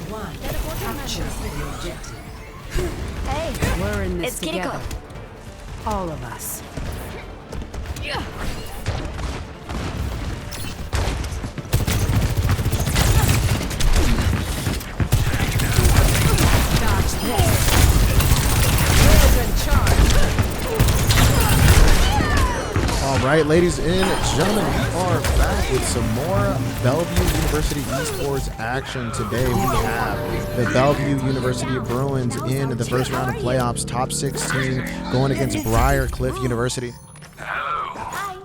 Hey, We're in this it's together. Kiriko. All of us. Dodge this. All right, ladies and gentlemen, we are back with some more Bellevue University esports action. Today we have the Bellevue University Bruins in the first round of playoffs, top 16, going against Briar University. Hi.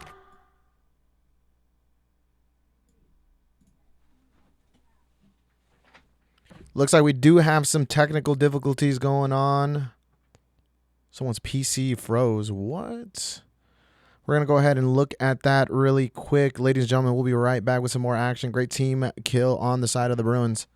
Looks like we do have some technical difficulties going on. Someone's PC froze. What? We're going to go ahead and look at that really quick. Ladies and gentlemen, we'll be right back with some more action. Great team kill on the side of the Bruins.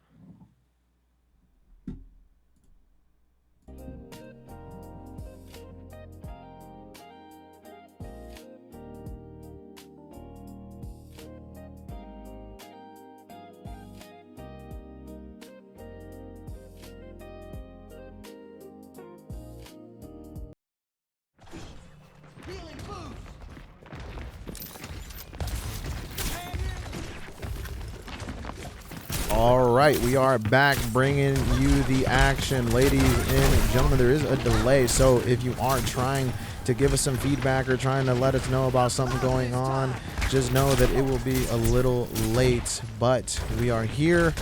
All right, we are back bringing you the action. Ladies and gentlemen, there is a delay, so if you are trying to give us some feedback or trying to let us know about something going on, just know that it will be a little late, but we are here,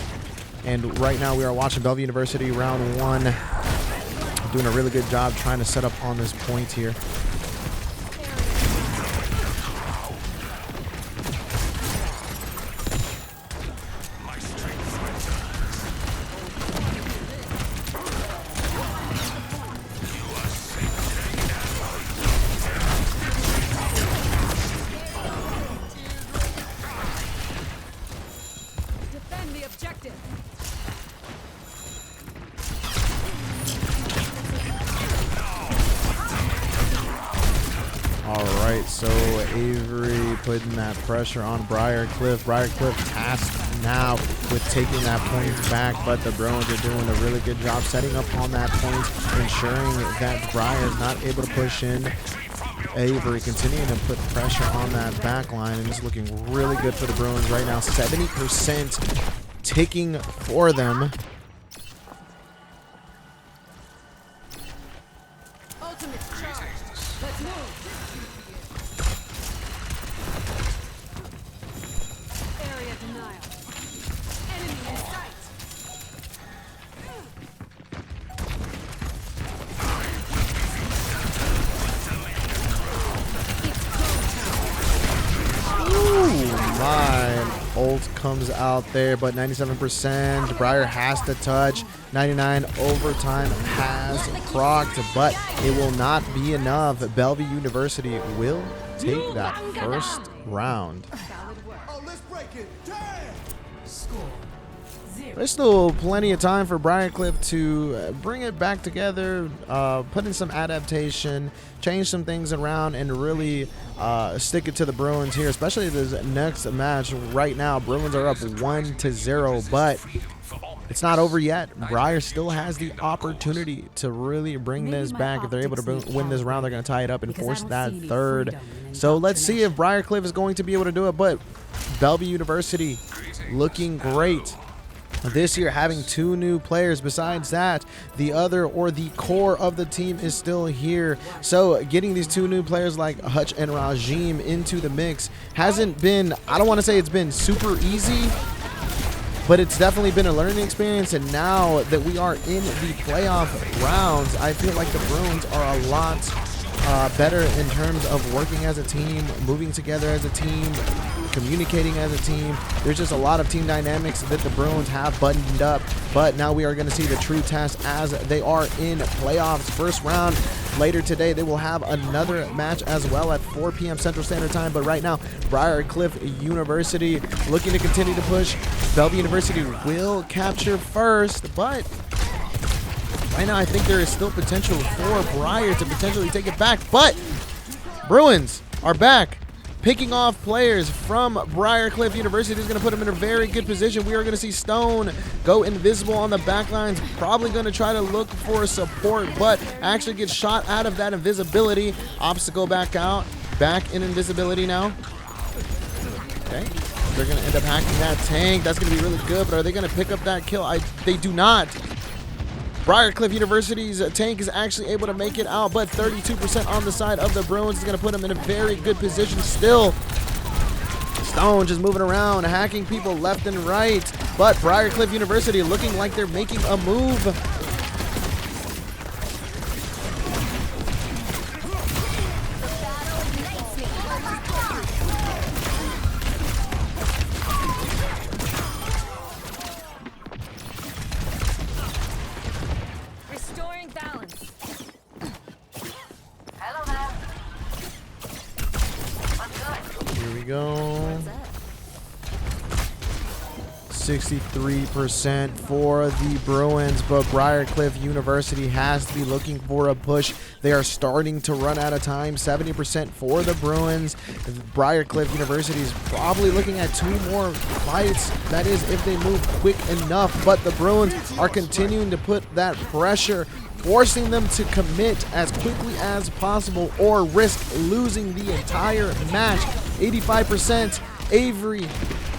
and right now we are watching Bellevue University round 1, doing a really good job trying to set up on this point here. Alright, so Avery putting that pressure on Briar. Briar tasked now with taking that point back, but the Bruins are doing a really good job setting up on that point, ensuring that Briar is not able to push in. Avery continuing to put pressure on that back line, and it's looking really good for the Bruins right now. 70% ticking for them. Ult comes out there, but 97%. Briar has to touch. 99 overtime has procced, but it will not be enough. Bellevue University will take that first round. There's still plenty of time for Briar to bring it back together, put in some adaptation, change some things around, and really stick it to the Bruins here, especially this next match. Right now, Bruins are up 1-0, but it's not over yet. Briar still has the opportunity to really bring this back. If they're able to win this round, they're going to tie it up and force that third. So let's see if Briar is going to be able to do it, but Bellevue University looking great this year, having 2 new players. Besides that, the core of the team is still here. So getting these 2 new players like Hutch and Rajim into the mix hasn't been, I don't want to say it's been super easy, but it's definitely been a learning experience. And now that we are in the playoff rounds, I feel like the Bruins are a lot better in terms of working as a team, moving together as a team, communicating as a team. There's just a lot of team dynamics that the Bruins have buttoned up, but now we are going to see the true test as they are in playoffs. First round later today. They will have another match as well at 4 p.m. Central Standard Time, but right now Briar University looking to continue to push. Bellevue University will capture first, but right now I think there is still potential for Briar to potentially take it back, but Bruins are back picking off players from Briar University is going to put them in a very good position. We are going to see Stone go invisible on the back lines, probably going to try to look for support, but actually gets shot out of that invisibility. Obstacle back out, back in invisibility now. Okay, they're going to end up hacking that tank. That's going to be really good, but are they going to pick up that kill? They do not. Briar University's tank is actually able to make it out, but 32% on the side of the Bruins is going to put them in a very good position still. Stone just moving around, hacking people left and right, but Briar University looking like they're making a move. Here we go. 63% for the Bruins, but Briar University has to be looking for a push. They are starting to run out of time. 70% for the Bruins. Briar University is probably looking at 2 more fights. That is if they move quick enough, but the Bruins are continuing to put that pressure, forcing them to commit as quickly as possible or risk losing the entire match. 85%.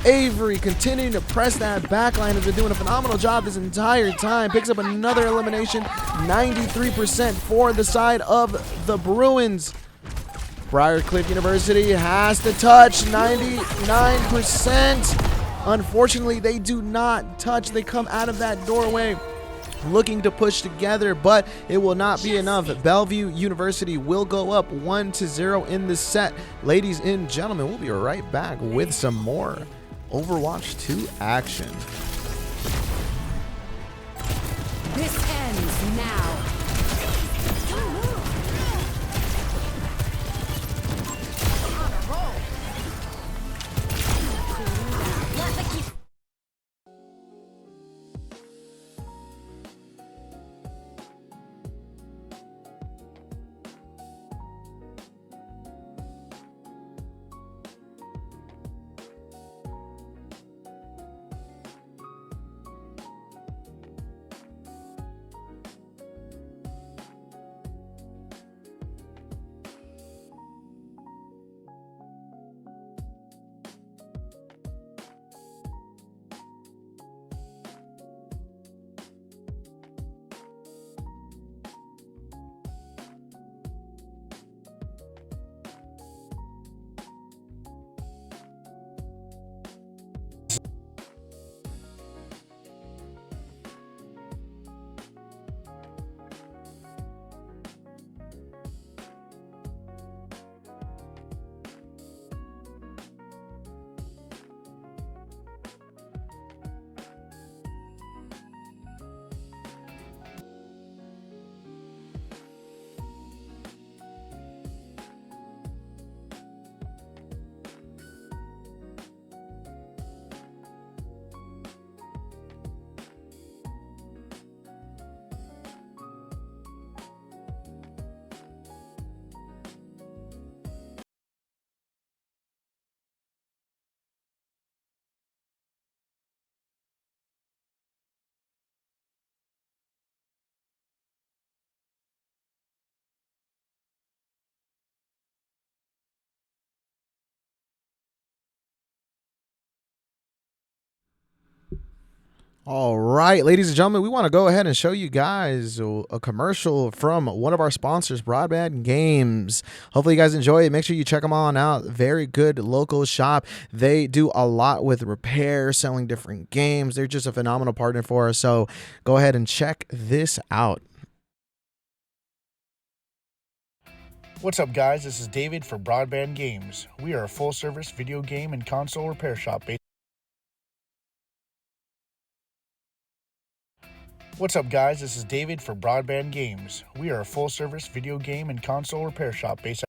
Avery continuing to press that backline, has been doing a phenomenal job this entire time. Picks up another elimination. 93% for the side of the Bruins. Briar University has to touch. 99%. Unfortunately, they do not touch. They come out of that doorway looking to push together, but it will not be enough. Bellevue University will go up 1-0 in this set. Ladies and gentlemen, we'll be right back with some more Overwatch 2 action. This ends now. All right, ladies and gentlemen, we want to go ahead and show you guys a commercial from one of our sponsors, Broadband Games. Hopefully you guys enjoy it. Make sure you check them on out. Very good local shop. They do a lot with repair, selling different games. They're just a phenomenal partner for us. So go ahead and check this out. What's up, guys? This is David for Broadband Games. We are a full-service video game and console repair shop based. What's up, guys? This is David for Broadband Games. We are a full-service video game and console repair shop based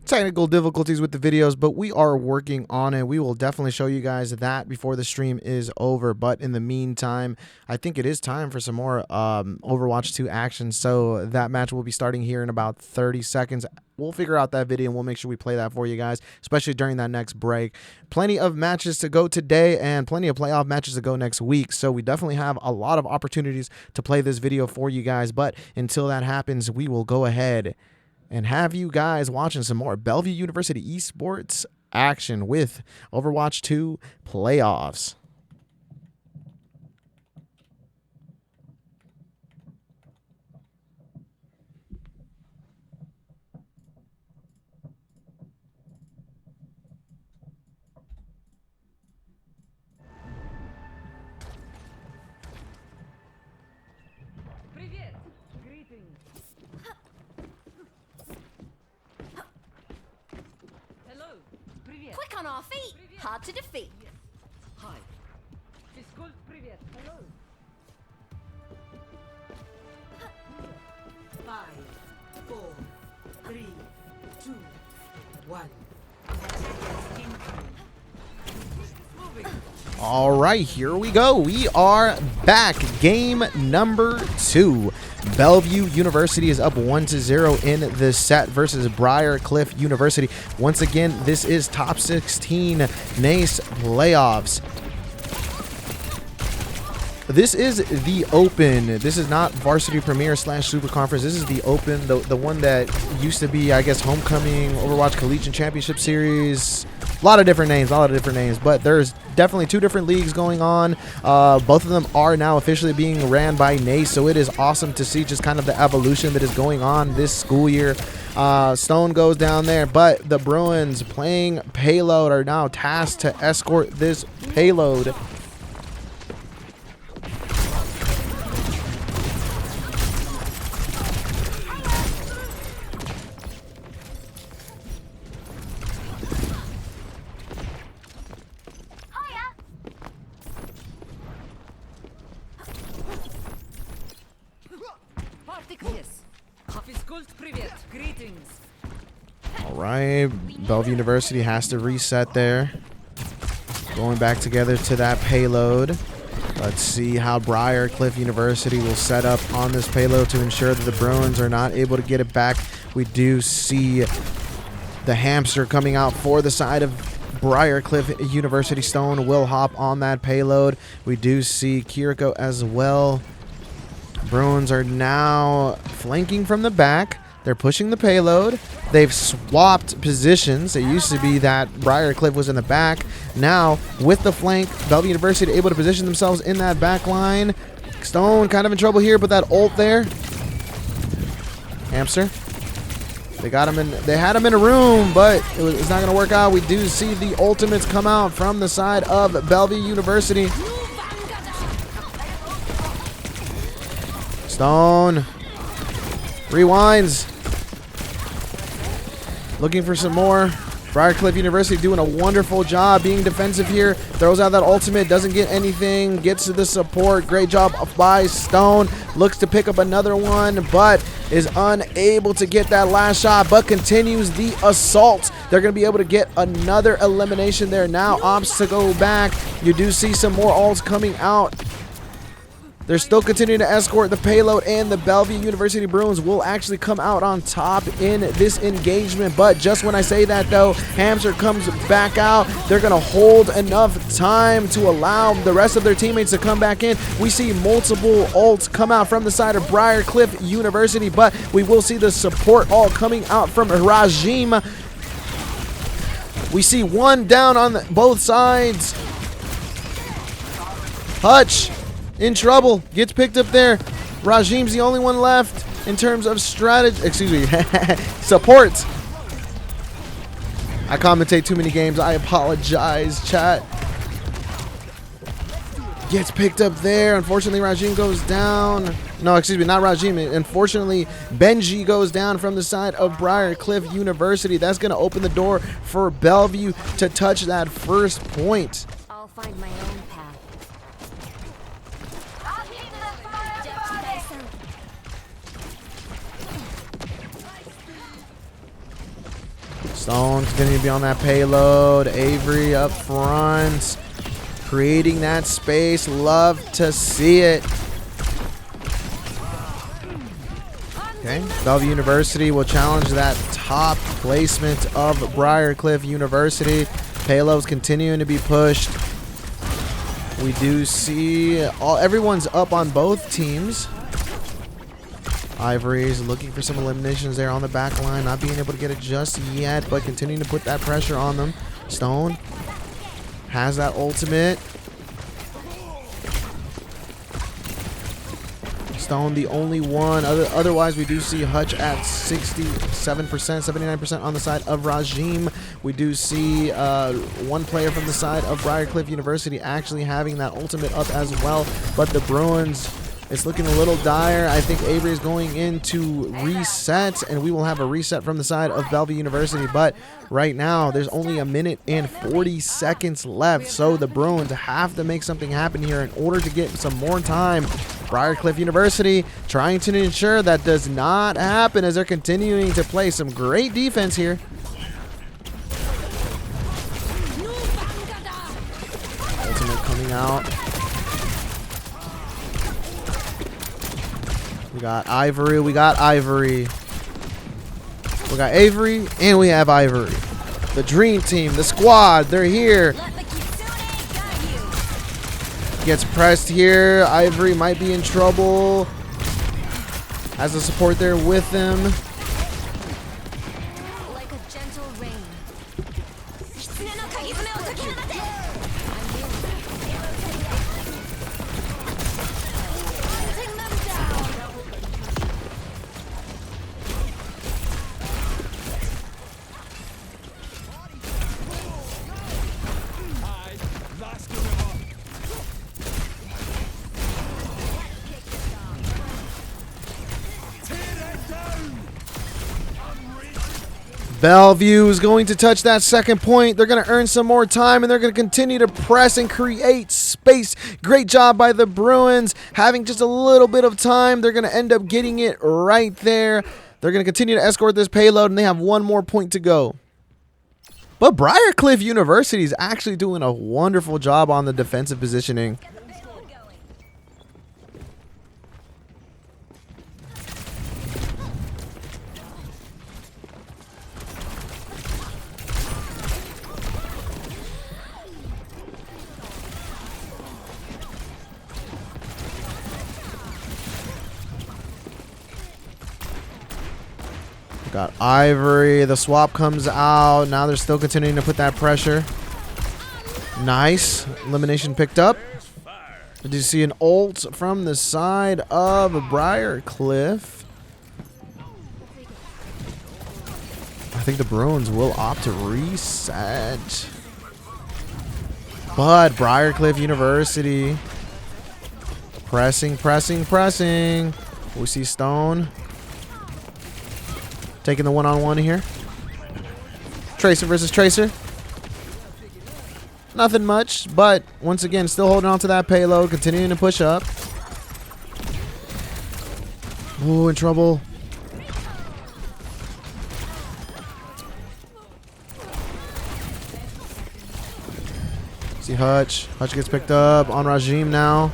technical difficulties with the videos, but we are working on it. We will definitely show you guys that before the stream is over. But in the meantime, I think it is time for some more Overwatch 2 action. So that match will be starting here in about 30 seconds. We'll figure out that video and we'll make sure we play that for you guys, especially during that next break. Plenty of matches to go today and plenty of playoff matches to go next week. So we definitely have a lot of opportunities to play this video for you guys. But until that happens, we will go ahead and have you guys watching some more Bellevue University esports action with Overwatch 2 playoffs. Quick on our feet, hard to defeat. Hi. Физкульт, привет. Hello. 5, 4, 3, 2, 1. All right, here we go. We are back. Game number 2. Bellevue University is up 1-0 in the set versus Briar University. Once again, this is top 16 NACE playoffs. This is the Open. This is not Varsity Premier / Super Conference. This is the Open, the one that used to be, I guess, Homecoming, Overwatch Collegiate Championship Series. A lot of different names, but there's definitely 2 different leagues going on. Both of them are now officially being ran by NACE, so it is awesome to see just kind of the evolution that is going on this school year. Stone goes down there, but the Bruins playing payload are now tasked to escort this payload. Физкульт, привет. Greetings. All right, Bellevue University has to reset there. Going back together to that payload. Let's see how Briar University will set up on this payload to ensure that the Bruins are not able to get it back. We do see the hamster coming out for the side of Briar University. Stone will hop on that payload. We do see Kiriko as well. Bruins are now flanking from the back. They're pushing the payload. They've swapped positions. It used to be that Briar was in the back. Now, with the flank, Bellevue University able to position themselves in that back line. Stone kind of in trouble here, but that ult there. Hamster. They got him in. They had him in a room, but it's not going to work out. We do see the ultimates come out from the side of Bellevue University. Stone rewinds. Looking for some more. Briar University doing a wonderful job being defensive here. Throws out that ultimate, doesn't get anything, gets to the support. Great job by Stone. Looks to pick up another one, but is unable to get that last shot, but continues the assault. They're going to be able to get another elimination there. Now opts to go back. You do see some more ults coming out. They're still continuing to escort the payload, and the Bellevue University Bruins will actually come out on top in this engagement. But just when I say that, though, Hamster comes back out. They're going to hold enough time to allow the rest of their teammates to come back in. We see multiple ults come out from the side of Briar University, but we will see the support all coming out from Rajim. We see one down on both sides. Hutch in trouble, gets picked up there. Rajim's the only one left in terms of strategy. Excuse me, support. I commentate too many games. I apologize, chat. Gets picked up there. Unfortunately, Rajim goes down. No, excuse me, not Rajim. Unfortunately, Benji goes down from the side of Briar University. That's going to open the door for Bellevue to touch that first point. I'll find my own path. Stone continuing to be on that payload. Avery up front, creating that space. Love to see it. Okay, Bellevue University will challenge that top placement of Briar University. Payloads continuing to be pushed. We do see everyone's up on both teams. Ivory's looking for some eliminations there on the back line, not being able to get it just yet, but continuing to put that pressure on them. Stone has that ultimate. Stone the only one. Otherwise, we do see Hutch at 67%, 79% on the side of Rajim. We do see one player from the side of Briar University actually having that ultimate up as well. But the Bruins, it's looking a little dire. I think Avery is going in to reset, and we will have a reset from the side of Bellevue University. But right now, there's only a minute and 40 seconds left, so the Bruins have to make something happen here in order to get some more time. Briar University trying to ensure that does not happen as they're continuing to play some great defense here. Ultimate coming out. We got Ivory. We got Ivory. We got Avery, and we have Ivory. The dream team, the squad, they're here. Gets pressed here. Ivory might be in trouble. Has the support there with him. Like a gentle rain. Bellevue is going to touch that second point. They're going to earn some more time, and they're going to continue to press and create space. Great job by the Bruins. Having just a little bit of time, they're going to end up getting it right there. They're going to continue to escort this payload, and they have one more point to go. But Briar University is actually doing a wonderful job on the defensive positioning. Got Ivory. The swap comes out. Now they're still continuing to put that pressure. Nice. Elimination picked up. Did you see an ult from the side of Briar? I think the Bruins will opt to reset. But Briar University pressing. We see Stone taking the one-on-one here. Tracer versus Tracer. Nothing much, but once again, still holding on to that payload, continuing to push up. Ooh, in trouble. See Hutch. Hutch gets picked up on Rajim now.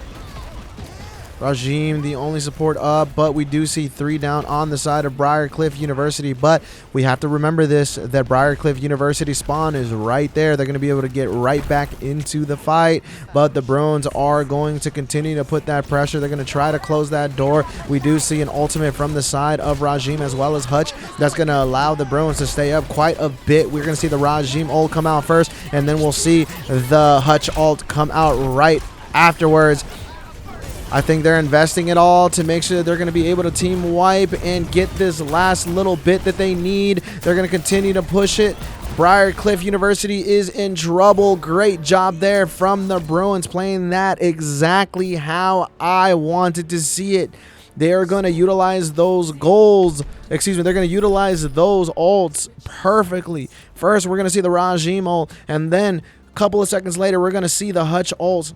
Rajim, the only support up, but we do see 3 down on the side of Briar University. But we have to remember this, that Briar University spawn is right there. They're going to be able to get right back into the fight, but the Bruins are going to continue to put that pressure. They're going to try to close that door. We do see an ultimate from the side of Rajim as well as Hutch. That's going to allow the Bruins to stay up quite a bit. We're going to see the Rajim ult come out first, and then we'll see the Hutch ult come out right afterwards. I think they're investing it all to make sure that they're going to be able to team wipe and get this last little bit that they need. They're going to continue to push it. Briar University is in trouble. Great job there from the Bruins, playing that exactly how I wanted to see it. They are going to utilize those goals. Excuse me, they're going to utilize those ults perfectly. First, we're going to see the Rajim ult, and then a couple of seconds later, we're going to see the Hutch ult.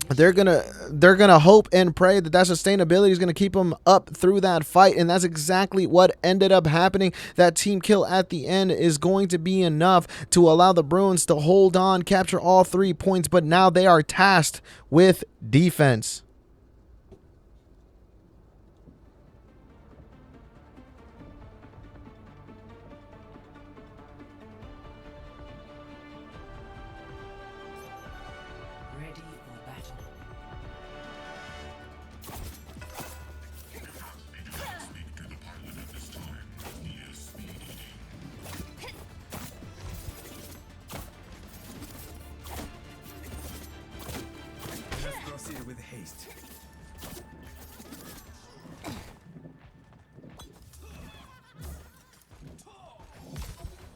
they're gonna hope and pray that sustainability is gonna keep them up through that fight, and that's exactly what ended up happening. That team kill at the end is going to be enough to allow the Bruins to hold on, capture all 3 points, but now they are tasked with defense. Ready for battle. Let's proceed with haste.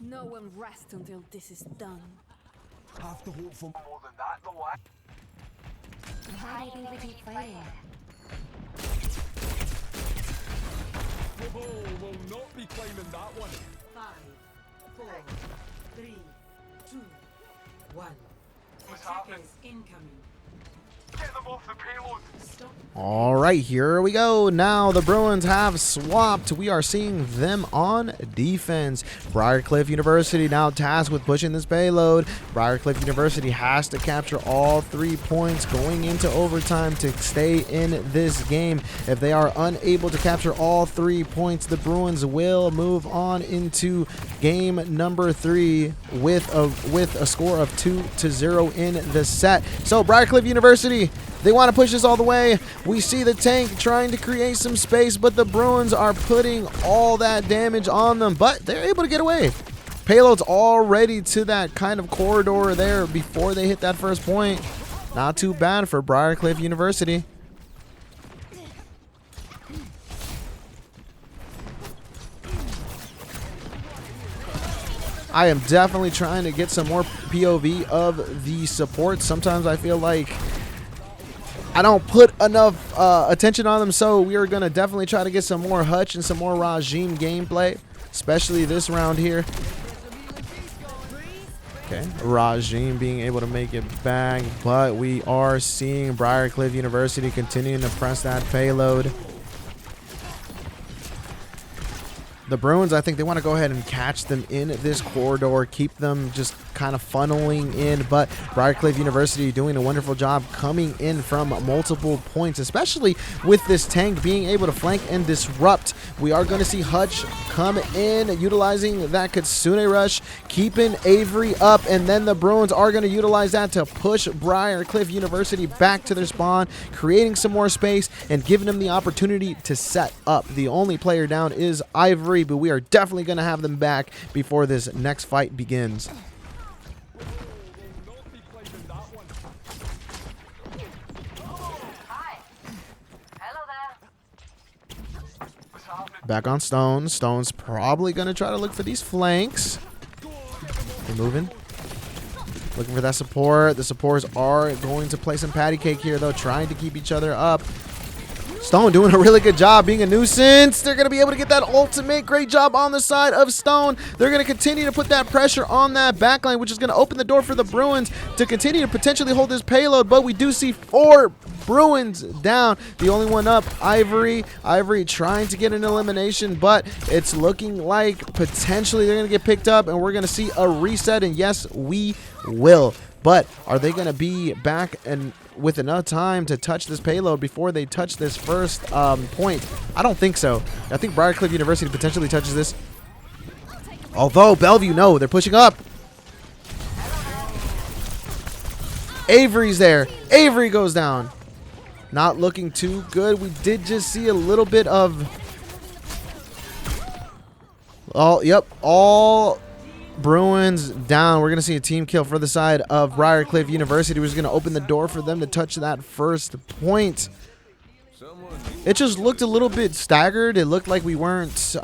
No one rests until this is done. Have to hope for more than that, though. How do we keep fighting? Oh, will not be climbing that one. 5, 4, 3, 2, 1. Attackers incoming. Get them off the payload. Stop. All right, here we go. Now the Bruins have swapped. We are seeing them on defense. Briarcliff University now tasked with pushing this payload. Briarcliff University has to capture all 3 points going into overtime to stay in this game. If they are unable to capture all 3 points, the Bruins will move on into game number 3 with a score of 2-0 in the set. So Briarcliff University, they want to push this all the way. We see the tank trying to create some space, but the Bruins are putting all that damage on them, but they're able to get away. Payload's already to that kind of corridor there before they hit that first point. Not too bad for Briarcliff University. I am definitely trying to get some more POV of the support. Sometimes I feel like I don't put enough attention on them, so we are going to definitely try to get some more Hutch and some more Rajim gameplay, especially this round here. Okay, Rajim being able to make it back, but we are seeing Briarcliff University continuing to press that payload. The Bruins, I think they want to go ahead and catch them in this corridor, keep them just kind of funneling in, but Briarcliff University doing a wonderful job coming in from multiple points, especially with this tank being able to flank and disrupt. We are going to see Hutch come in, utilizing that Kitsune Rush, keeping Avery up, and then the Bruins are going to utilize that to push Briarcliff University back to their spawn, creating some more space and giving them the opportunity to set up. The only player down is Ivory, but we are definitely going to have them back before this next fight begins. Back on Stone. Stone's probably going to try to look for these flanks. They're moving. Looking for that support. The supports are going to play some patty cake here, though, trying to keep each other up. Stone doing a really good job being a nuisance. They're going to be able to get that ultimate. Great job on the side of Stone. They're going to continue to put that pressure on that backline, which is going to open the door for the Bruins to continue to potentially hold this payload. But we do see 4 Bruins down. The only one up, Ivory. Ivory trying to get an elimination, but it's looking like potentially they're going to get picked up, and we're going to see a reset. And yes, we will. But are they going to be back and with enough time to touch this payload before they touch this first point? I don't think so. I think Briarcliff University potentially touches this. Although Bellevue, no, they're pushing up. Avery's there. Avery goes down. Not looking too good. We did just see a little bit of... Oh, yep, all Bruins down. We're going to see a team kill for the side of Briarcliff University, which is going to open the door for them to touch that first point. It just looked a little bit staggered. It looked like we weren't...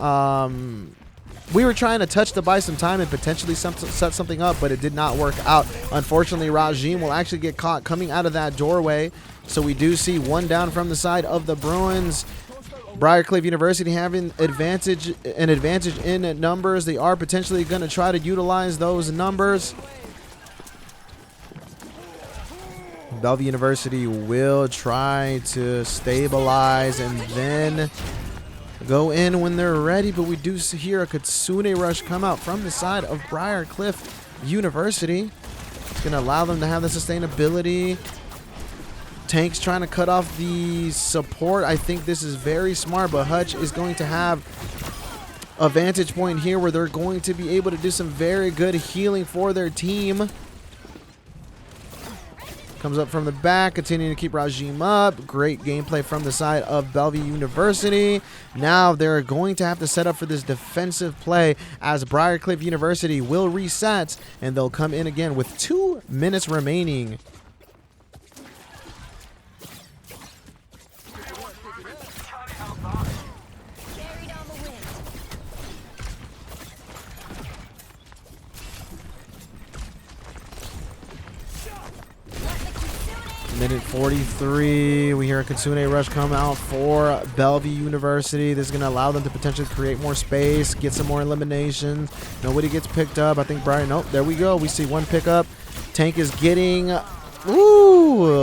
we were trying to touch to buy some time and potentially set something up, but it did not work out. Unfortunately, Rajim will actually get caught coming out of that doorway. So we do see one down from the side of the Bruins. Briarcliff University having an advantage in numbers. They are potentially going to try to utilize those numbers. Bellevue University will try to stabilize and then go in when they're ready, but we do hear a Kitsune rush come out from the side of Briar University. It's going to allow them to have the sustainability. Tank's trying to cut off the support. I think this is very smart, but Hutch is going to have a vantage point here where they're going to be able to do some very good healing for their team. Comes up from the back, continuing to keep Rajim up. Great gameplay from the side of Bellevue University. Now they're going to have to set up for this defensive play as Briar University will reset, and they'll come in again with 2 minutes remaining. Minute 43, we hear a Kitsune rush come out for Bellevue University. This is going to allow them to potentially create more space, get some more eliminations. Nobody gets picked up. I think Briar, nope, there we go. We see one pickup. Tank is getting,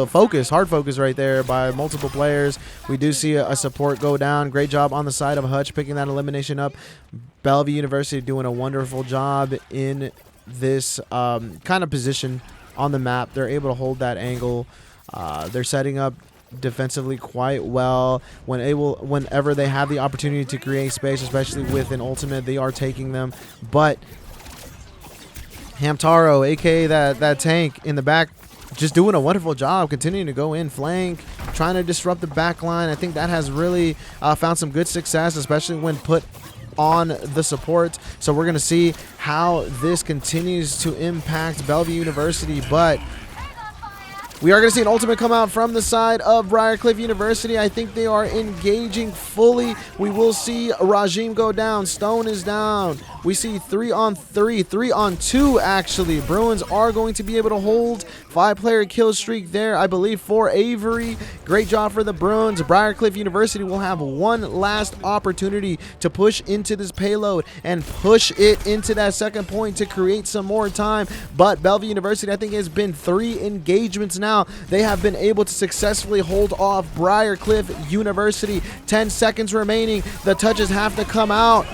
focus, hard focus right there by multiple players. We do see a support go down. Great job on the side of Hutch picking that elimination up. Bellevue University doing a wonderful job in this kind of position on the map. They're able to hold that angle. They're setting up defensively quite well. Whenever they have the opportunity to create space, especially with an ultimate, they are taking them. But Hamtaro, aka that tank in the back, just doing a wonderful job, continuing to go in flank, trying to disrupt the back line. I think that has really found some good success, especially when put on the support. So we're going to see how this continues to impact Bellevue University, but we are going to see an ultimate come out from the side of Briar University. I think they are engaging fully. We will see Rajim go down. Stone is down. We see 3-on-3, 3-on-2 actually. Bruins are going to be able to hold 5-player kill streak there, I believe, for Avery. Great job for the Bruins. Briar University will have one last opportunity to push into this payload and push it into that second point to create some more time. But Bellevue University, I think, has been 3 engagements now. They have been able to successfully hold off Briar University. 10 seconds remaining. The touches have to come out.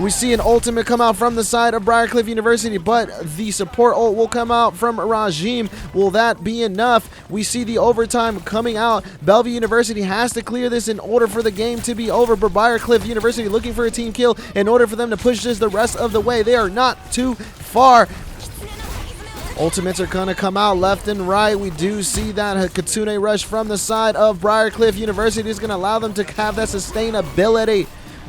We see an ultimate come out from the side of Briar University, but the support ult will come out from Rajim. Will that be enough? We see the overtime coming out. Bellevue University has to clear this in order for the game to be over, but Briar University looking for a team kill in order for them to push this the rest of the way. They are not too far. Ultimates are going to come out left and right. We do see that Kitsune rush from the side of Briar University is going to allow them to have that sustainability.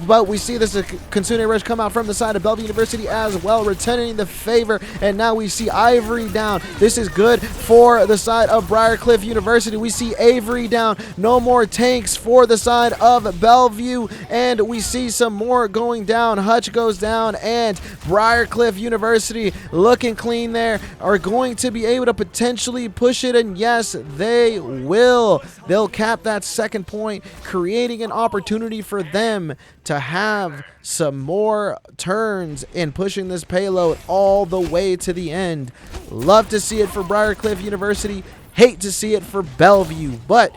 But we see this Kitsune rush come out from the side of Bellevue University as well, returning the favor. And now we see Ivory down. This is good for the side of Briar University. We see Avery down. No more tanks for the side of Bellevue. And we see some more going down. Hutch goes down. And Briar University, looking clean there, are going to be able to potentially push it. And yes, they will. They'll cap that second point, creating an opportunity for them to have some more turns in pushing this payload all the way to the end. Love to see it for Briar University. Hate to see it for Bellevue. But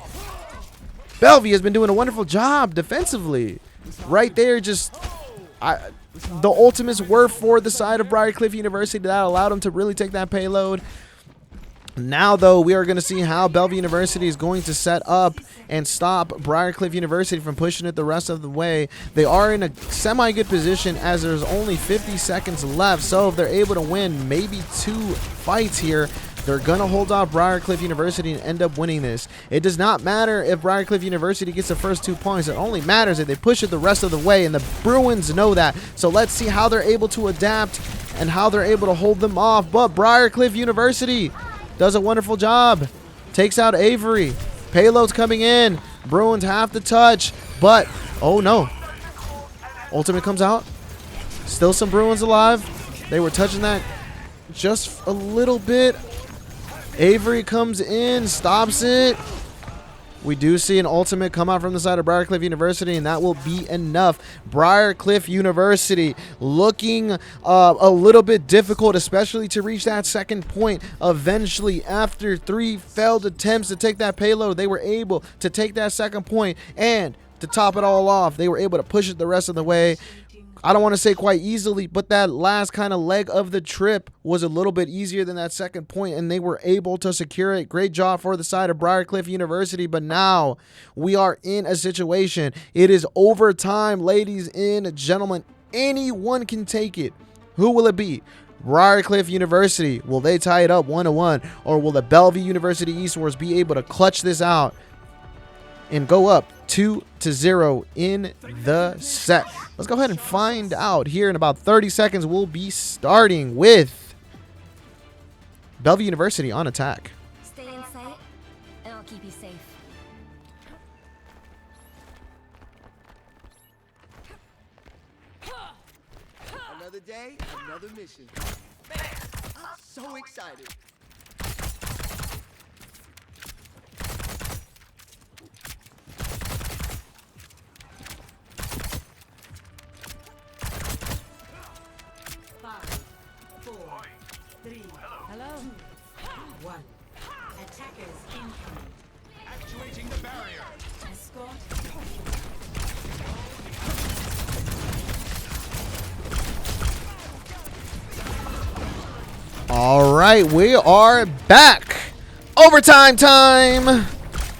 Bellevue has been doing a wonderful job defensively. Right there, just the ultimates were for the side of Briar University. That allowed them to really take that payload. Now, though, we are going to see how Bellevue University is going to set up and stop Briar University from pushing it the rest of the way. They are in a semi-good position as there's only 50 seconds left. So if they're able to win maybe 2 fights here, they're going to hold off Briar University and end up winning this. It does not matter if Briar University gets the first 2 points. It only matters if they push it the rest of the way, and the Bruins know that. So let's see how they're able to adapt and how they're able to hold them off. But Briar University does a wonderful job. Takes out Avery. Payload's coming in. Bruins have to touch. But, oh no. Ultimate comes out. Still some Bruins alive. They were touching that just a little bit. Avery comes in. Stops it. We do see an ultimate come out from the side of Briarcliff University, and that will be enough. Briarcliff University looking a little bit difficult, especially to reach that second point. Eventually, after 3 failed attempts to take that payload, they were able to take that second point, and to top it all off, they were able to push it the rest of the way. I don't want to say quite easily, but that last kind of leg of the trip was a little bit easier than that second point, and they were able to secure it. Great job for the side of Briarcliff University, but now we are in a situation. It is overtime, ladies and gentlemen. Anyone can take it. Who will it be? Briarcliff University, will they tie it up 1-1, or will the Bellevue University Eastwards be able to clutch this out and go up 2-0 in the set? Let's go ahead and find out here in about 30 seconds. We'll be starting with Bellevue University on attack. Stay in sight, and I'll keep you safe. Another day, another mission. Man, I'm so excited. Hello. 1. Attackers incoming. Actuating the barrier. Escort. All right, we are back. Overtime time.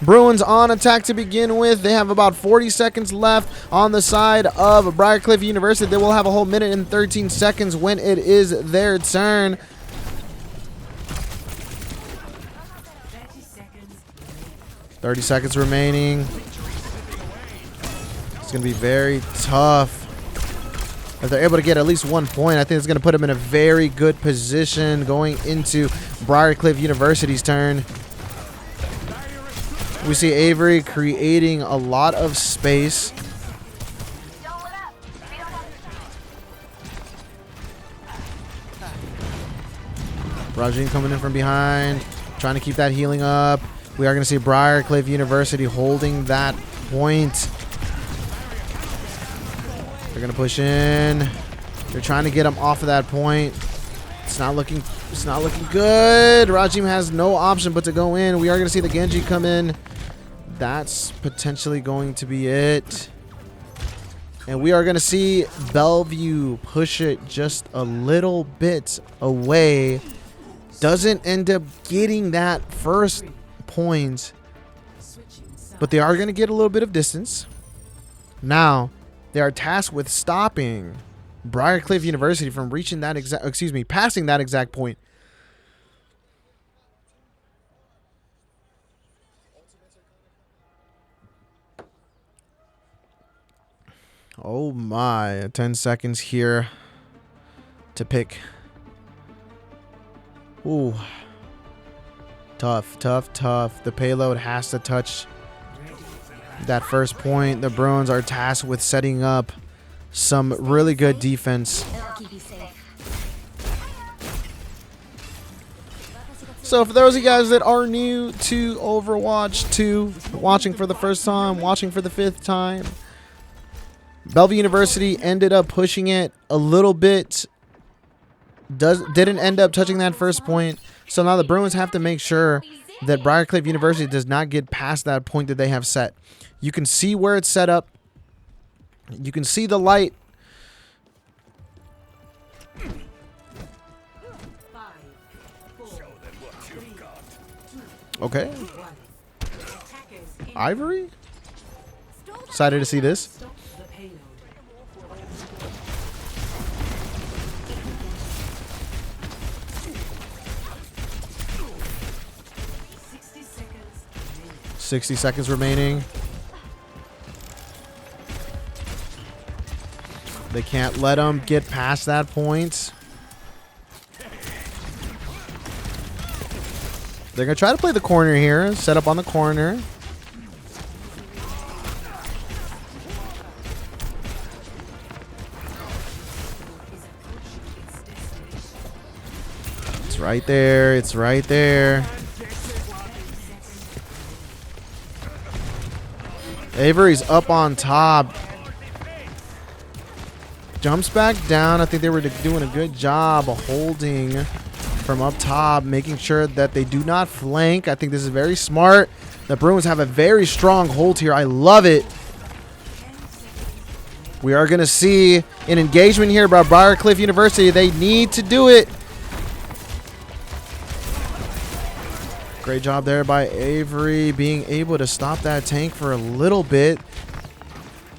Bruins on attack to begin with. They have about 40 seconds left on the side of Briarcliff University. They will have a whole minute and 13 seconds when it is their turn. 30 seconds remaining. It's going to be very tough. If they're able to get at least 1 point, I think it's going to put them in a very good position going into Briarcliff University's turn. We see Avery creating a lot of space. Rajin coming in from behind, trying to keep that healing up. We are going to see Briarcliff University holding that point. They're going to push in. They're trying to get him off of that point. It's not looking good. Rajim has no option but to go in. We are going to see the Genji come in. That's potentially going to be it. And we are going to see Bellevue push it just a little bit away. Doesn't end up getting that first point, but they are going to get a little bit of distance. Now, they are tasked with stopping Briarcliff University from reaching that passing that exact point. Oh my, 10 seconds here to pick. Ooh. Tough. The payload has to touch that first point. The Bruins are tasked with setting up some really good defense. And I'll keep you safe. So for those of you guys that are new to Overwatch 2, watching for the first time, watching for the 5th time, Bellevue University ended up pushing it a little bit. Didn't end up touching that first point. So now the Bruins have to make sure that Briarcliff University does not get past that point that they have set. You can see where it's set up. You can see the light. 5, 4, 3, 2, Okay. 1. Attackers incoming. Ivory? Excited to see this. Stop the payload. Seconds. 60 seconds remaining. They can't let them get past that point. They're going to try to play the corner here. Set up on the corner. It's right there. It's right there. Avery's up on top. Jumps back down. I think they were doing a good job of holding from up top, making sure that they do not flank. I think this is very smart. The Bruins have a very strong hold here. I love it. We are going to see an engagement here by Briar University. They need to do it. Great job there by Avery being able to stop that tank for a little bit.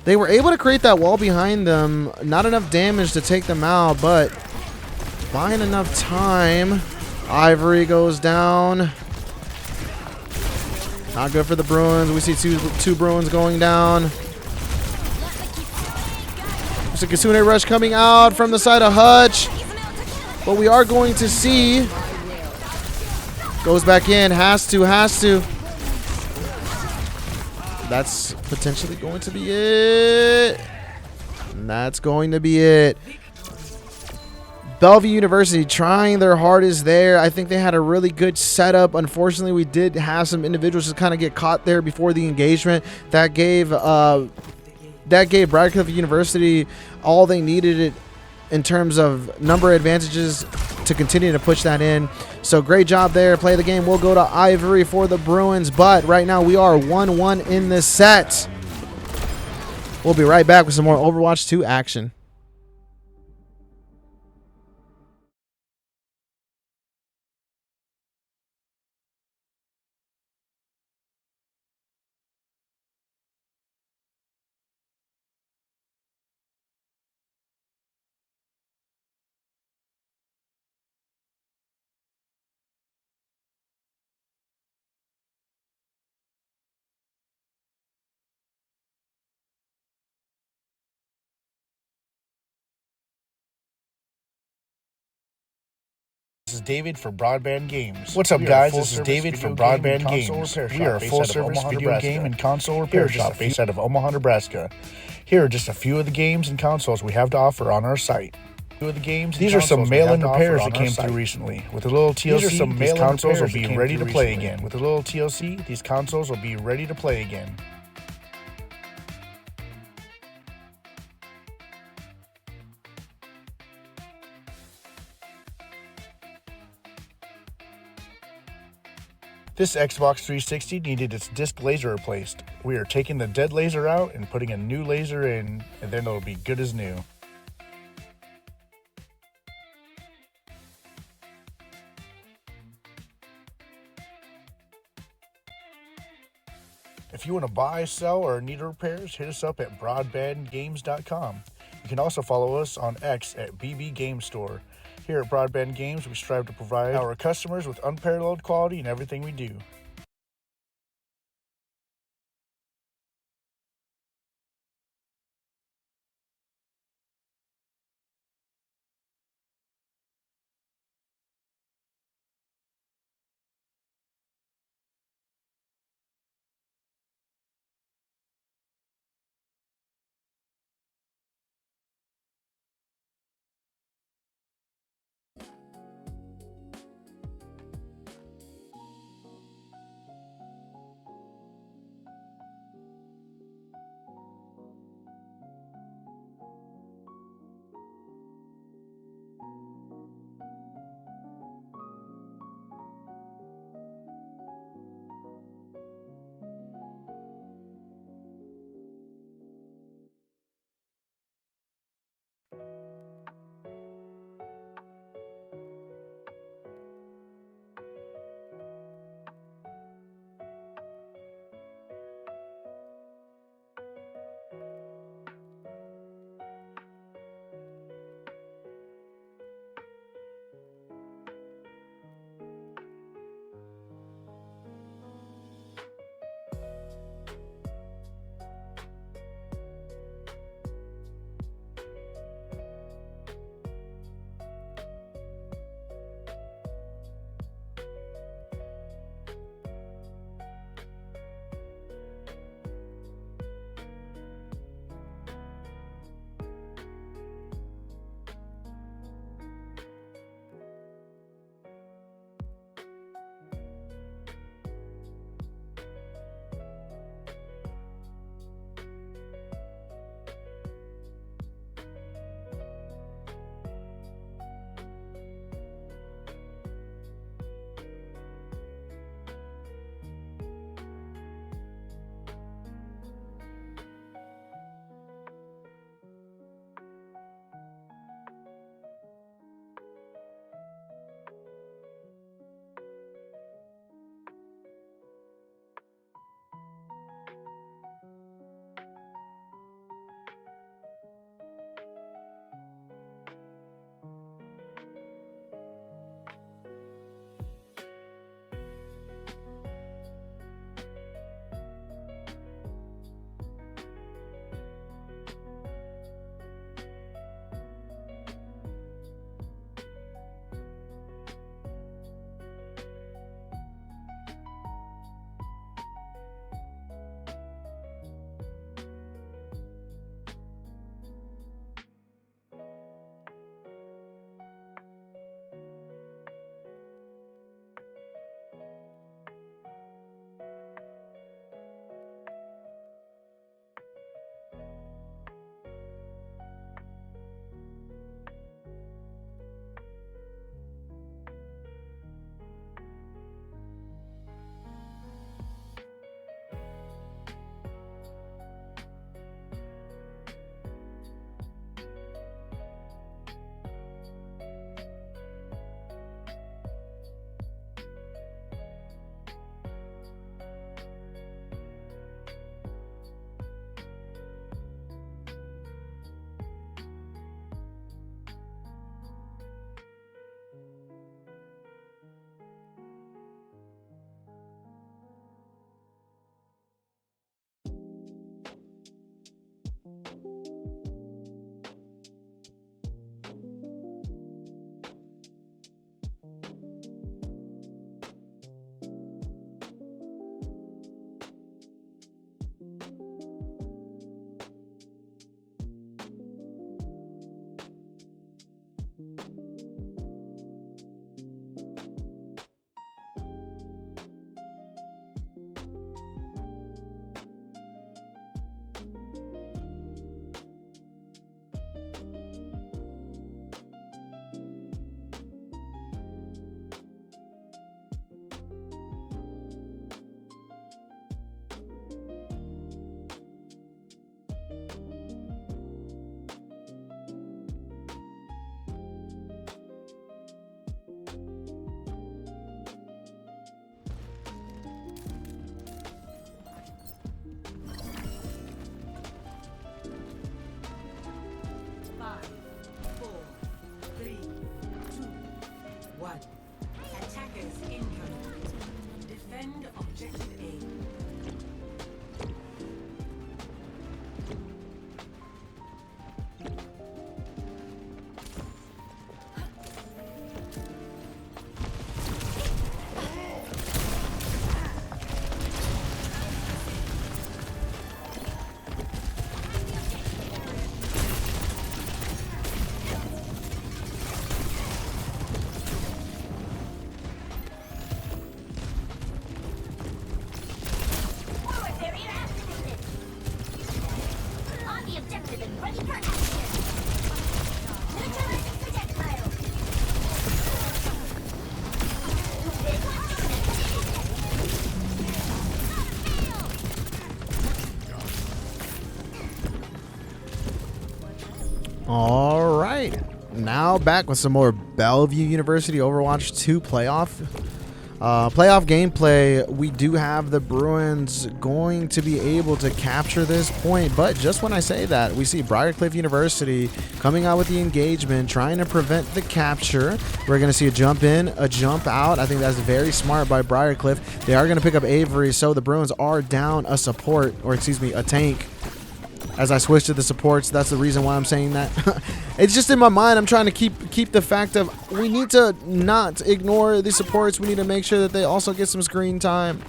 They were able to create that wall behind them. Not enough damage to take them out, but buying enough time. Ivory goes down. Not good for the Bruins. We see two Bruins going down. There's a Kitsune Rush coming out from the side of Hutch. But we are going to see. Goes back in. Has to. That's potentially going to be it. And that's going to be it. Bellevue University trying their hardest there. I think they had a really good setup. Unfortunately, we did have some individuals just kind of get caught there before the engagement. That gave Briar University all they needed it in terms of number advantages to continue to push that in. So great job there. Play the game. We'll go to Ivory for the Bruins, but right now we are 1-1 in this set. We'll be right back with some more Overwatch 2 action. This is David for Broadband Games. What's up, guys? This is David for Broadband Games. We are a full-service video game and console repair shop based out of Omaha, Nebraska. Here are just a few of the games and consoles we have to offer on our site. These are some mail-in repairs that came through recently. With a little TLC, these consoles will be ready to play again. With a little TLC, these consoles will be ready to play again. This Xbox 360 needed its disc laser replaced. We are taking the dead laser out and putting a new laser in, and then it'll be good as new. If you want to buy, sell, or need repairs, hit us up at broadbandgames.com. You can also follow us on X at BB Game Store. Here at Broadband Games, we strive to provide our customers with unparalleled quality in everything we do. now back with some more Bellevue University Overwatch 2 playoff gameplay. We do have the Bruins going to be able to capture this point, but just when I say that, we see Briar University coming out with the engagement, trying to prevent the capture. We're going to see a jump in, a jump out. I think that's very smart by Briar. They are going to pick up Avery, so the Bruins are down a support, or excuse me, a tank. As I switch to the supports, that's the reason why I'm saying that. It's just in my mind. I'm trying to keep the fact of we need to not ignore the supports. We need to make sure that they also get some screen time.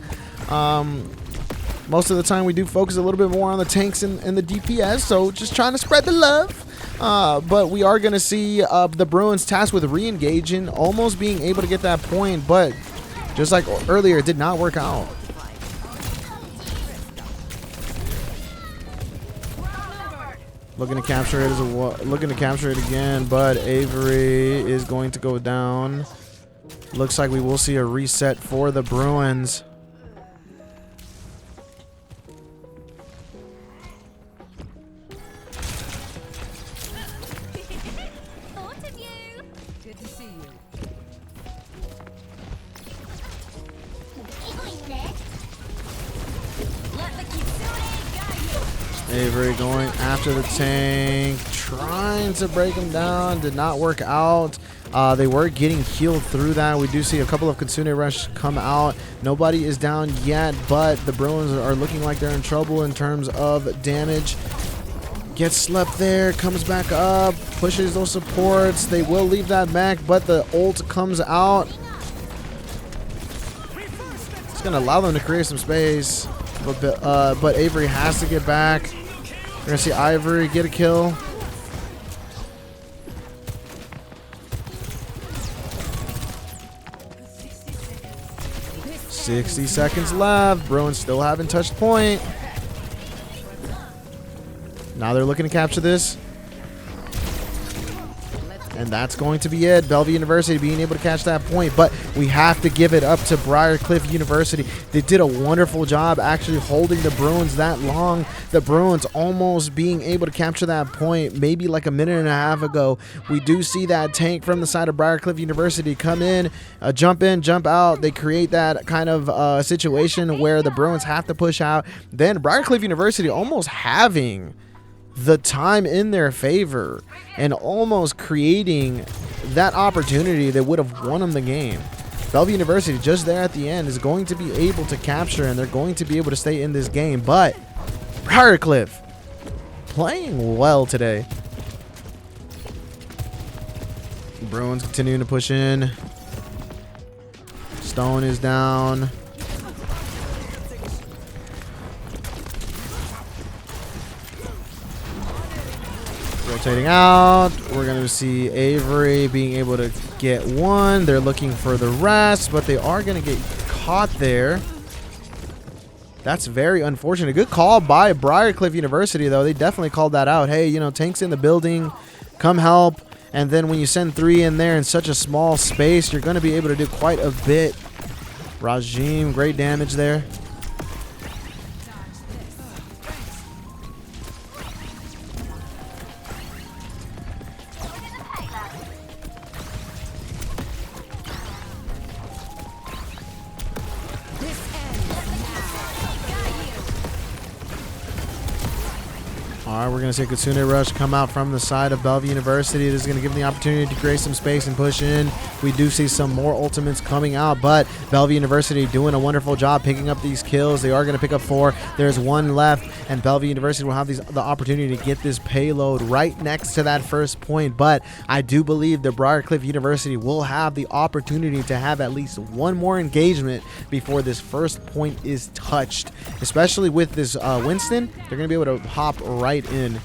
Most of the time, we do focus a little bit more on the tanks and the DPS, so just trying to spread the love. But we are going to see the Bruins tasked with re-engaging, almost being able to get that point, but just like earlier, it did not work out. Looking to capture it looking to capture it again, but Avery is going to go down. Looks like we will see a reset for the Bruins. Good to see you. Let the Kitsune guide you. Avery going after the tank, trying to break him down. Did not work out. They were getting healed through that. We do see a couple of Kitsune Rush come out. Nobody is down yet, but the Bruins are looking like they're in trouble in terms of damage. Gets slept there, comes back up, pushes those supports. They will leave that back, but the ult comes out. It's going to allow them to create some space, but Avery has to get back. We're going to see Ivory get a kill. "60 seconds left. Bruins still haven't touched point. Now they're looking to capture this. And that's going to be it. Bellevue University being able to catch that point. But we have to give it up to Briar University. They did a wonderful job actually holding the Bruins that long. The Bruins almost being able to capture that point maybe like a minute and a half ago. We do see that tank from the side of Briar University come in, jump out. They create that kind of situation where the Bruins have to push out. Then Briar University almost having the time in their favor and almost creating that opportunity that would have won them the game. Bellevue University just there at the end is going to be able to capture, and they're going to be able to stay in this game. But Briarcliff playing well today. Bruins continuing to push in. Stone is down. Rotating out. We're going to see Avery being able to get one. They're looking for the rest, but they are going to get caught there. That's very unfortunate. Good call by Briarcliff University, though. They definitely called that out. Hey, you know, tanks in the building. Come help. And then when you send 3 in there in such a small space, you're going to be able to do quite a bit. Rajim, great damage there. All right, we're going to see Kitsune Rush come out from the side of Bellevue University. This is going to give them the opportunity to create some space and push in. We do see some more ultimates coming out, but Bellevue University doing a wonderful job picking up these kills. They are going to pick up 4. There's 1 left, and Bellevue University will have the opportunity to get this payload right next to that first point. But I do believe the Briarcliff University will have the opportunity to have at least 1 more engagement before this first point is touched. Especially with this Winston, they're going to be able to hop right in.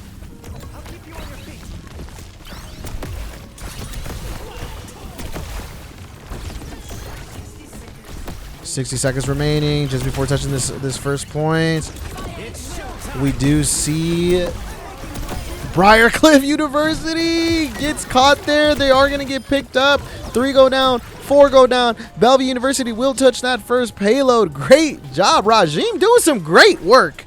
"60 seconds remaining just before touching this first point." We do see Briarcliff University gets caught there. They are going to get picked up. 3 go down, 4 go down. Bellevue University will touch that first payload. Great job, Rajim, doing some great work.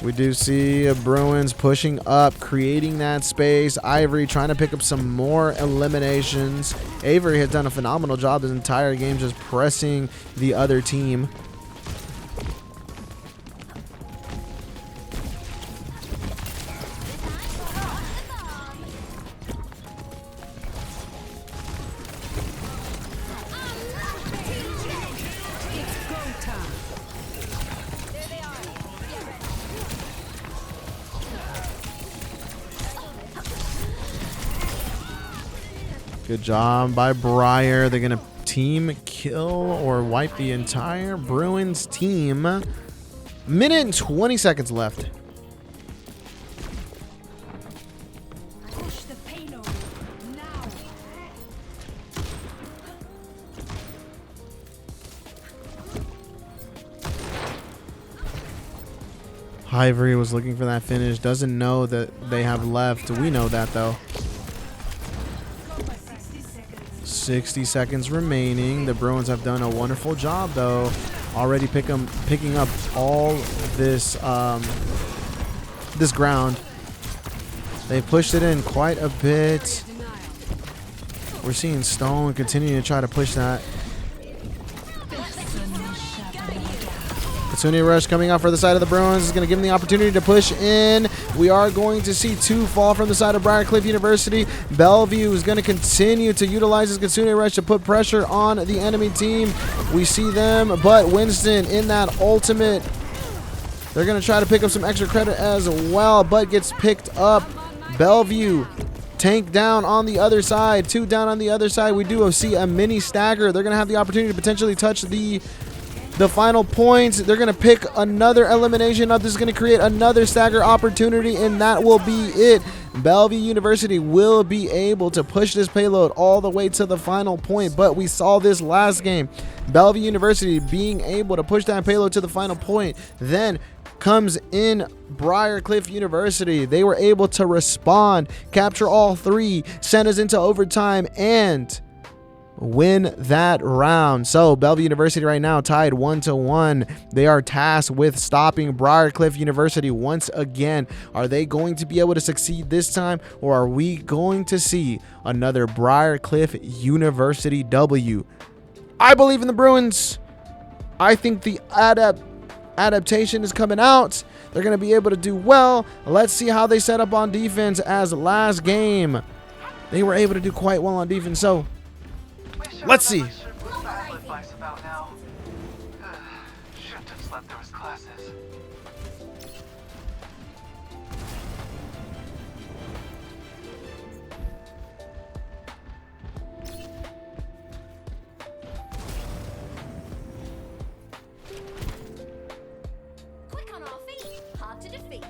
We do see Bruins pushing up, creating that space. Ivory trying to pick up some more eliminations. Avery has done a phenomenal job this entire game just pressing the other team. Good job by Briar. They're going to team kill or wipe the entire Bruins team. Minute and 20 seconds left. Push the payload now. Ivory was looking for that finish. Doesn't know that they have left. We know that, though. 60 seconds remaining. The Bruins have done a wonderful job, though. Already picking up all this this ground. They pushed it in quite a bit. We're seeing Stone continuing to try to push that. Kitsune Rush coming out for the side of the Bruins is going to give them the opportunity to push in. We are going to see 2 fall from the side of Briar University. Bellevue is going to continue to utilize his Kitsune Rush to put pressure on the enemy team. We see them, but Winston in that ultimate. They're going to try to pick up some extra credit as well, but gets picked up. Bellevue tank down on the other side. 2 down on the other side. We do see a mini stagger. They're going to have the opportunity to potentially touch the final points. They're going to pick another elimination up. This is going to create another stagger opportunity, and that will be it. Bellevue University will be able to push this payload all the way to the final point, but we saw this last game. Bellevue University being able to push that payload to the final point. Then comes in Briar University. They were able to respond, capture all 3, send us into overtime, and win that round. So Bellevue University right now tied 1-1. They are tasked with stopping Briar University once again. Are they going to be able to succeed this time, or are we going to see another Briar University W? I believe in the Bruins. I think the adaptation is coming out. They're going to be able to do well. Let's see how they set up on defense, as last game they were able to do quite well on defense. So let's see. Quick on our feet, hard to defeat.